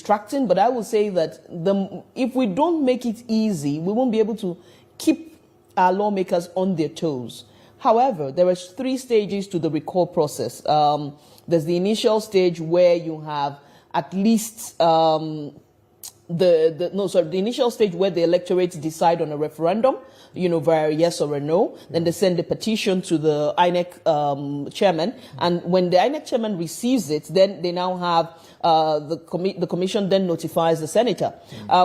distracting, but I will say that if we don't make it easy, we won't be able to keep our lawmakers on their toes. However, there are 3 stages to the recall process. There's the initial stage where you have at least the initial stage where the electorate decide on a referendum, via yes or a no. Then they send a petition to the INEC chairman, and when the INEC chairman receives it, then they now have the commission then notifies the senator.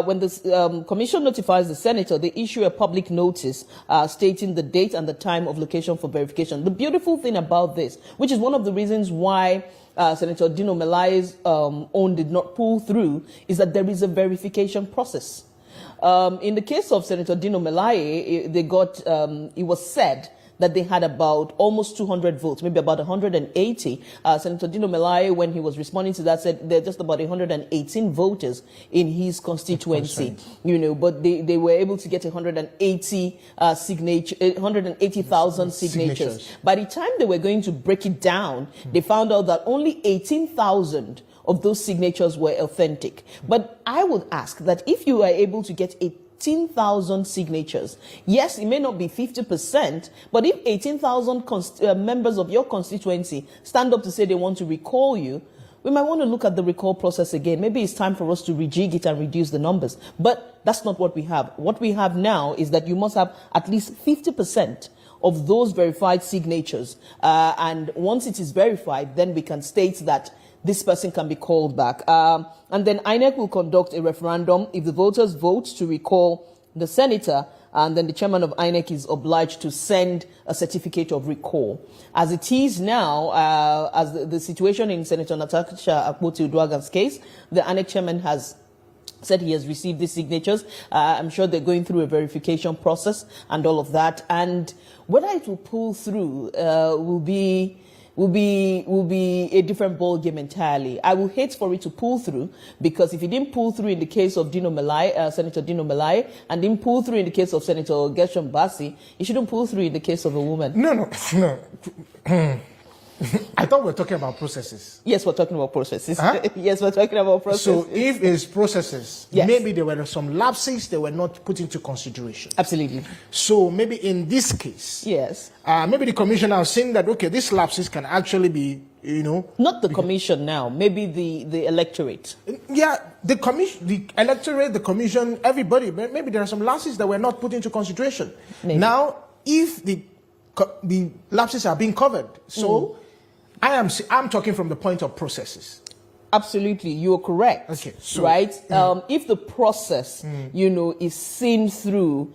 When the commission notifies the senator, they issue a public notice stating the date and the time of location for verification. The beautiful thing about this, which is one of the reasons why Senator Dino Melaye's own did not pull through, is that there is a verification process. In the case of Senator Dino Melaye, it was said that they had about almost 200 votes, maybe about 180. Senator Dino Melaye, when he was responding to that, said there are just about 118 voters in his constituency, but they were able to get 180,000 signatures. By the time they were going to break it down, they found out that only 18,000 of those signatures were authentic. But I would ask that if you are able to get 18,000 signatures, yes, it may not be 50%, but if 18,000 members of your constituency stand up to say they want to recall you, we might want to look at the recall process again. Maybe it's time for us to rejig it and reduce the numbers. But that's not what we have. What we have now is that you must have at least 50% of those verified signatures. And once it is verified, then we can state that this person can be called back. And then INEC will conduct a referendum. If the voters vote to recall the senator, and then the chairman of INEC is obliged to send a certificate of recall. As it is now, as the situation in Senator Natasha Akpoti-Uduaghan's case, the INEC chairman has said he has received these signatures. I'm sure they're going through a verification process and all of that. And whether it will pull through will be a different ball game entirely. I will hate for it to pull through, because if it didn't pull through in the case of Senator Dino Melaye, and didn't pull through in the case of Senator Gershom Bassey, it shouldn't pull through in the case of a woman. No. I thought we were talking about processes. Yes, we're talking about processes. Huh? Yes, we're talking about processes. So if it's processes, yes, maybe there were some lapses that were not put into consideration. Absolutely. So maybe in this case, yes, maybe the commission has seen that, okay, these lapses can actually be, not the commission now, maybe the electorate. Yeah, the commission, the electorate, the commission, everybody. Maybe there are some lapses that were not put into consideration. Maybe. Now, if the lapses are being covered, so I'm talking from the point of processes. Absolutely, you are correct. Okay, so, right? If the process, is seen through,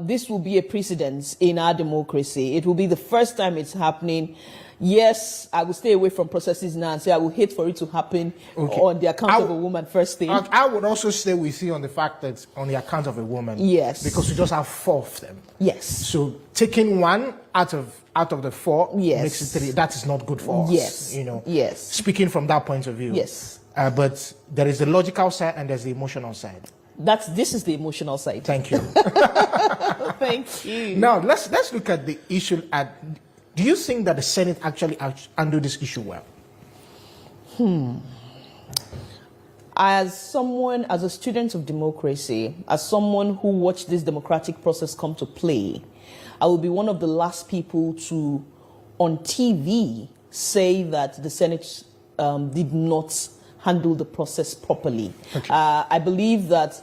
this will be a precedent in our democracy. It will be the first time it's happening. Yes, I will stay away from processes now and say I will hate for it to happen on the account of a woman first thing. I would also stay with you on the fact that on the account of a woman. Yes. Because we just have 4 of them. Yes. So taking one out of the 4 makes it 3. That is not good for us. Yes. Yes. Speaking from that point of view. Yes. But there is the logical side and there's the emotional side. This is the emotional side. Thank you. Thank you. Now let's look at the issue do you think that the Senate actually handled this issue well? As a student of democracy, as someone who watched this democratic process come to play, I will be one of the last people to, on TV, say that the Senate did not handle the process properly. Okay. I believe that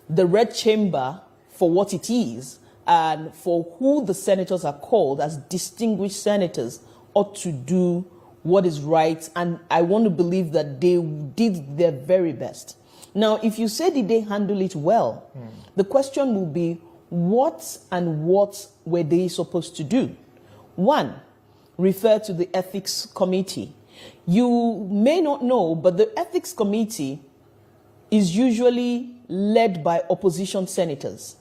the Red Chamber, for what it is, and for who the senators are called as distinguished senators, ought to do what is right, and I want to believe that they did their very best. Now, if you say did they handle it well, the question will be what were they supposed to do? 1, refer to the ethics committee. You may not know, but the ethics committee is usually led by opposition senators.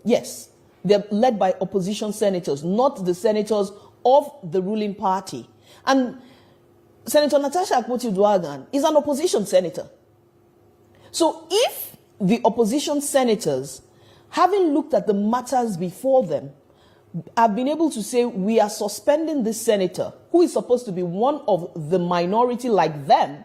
Yes, they're led by opposition senators, not the senators of the ruling party. And Senator Natasha Akpoti-Uduaghan is an opposition senator. So if the opposition senators, having looked at the matters before them, have been able to say, we are suspending this senator, who is supposed to be one of the minority like them,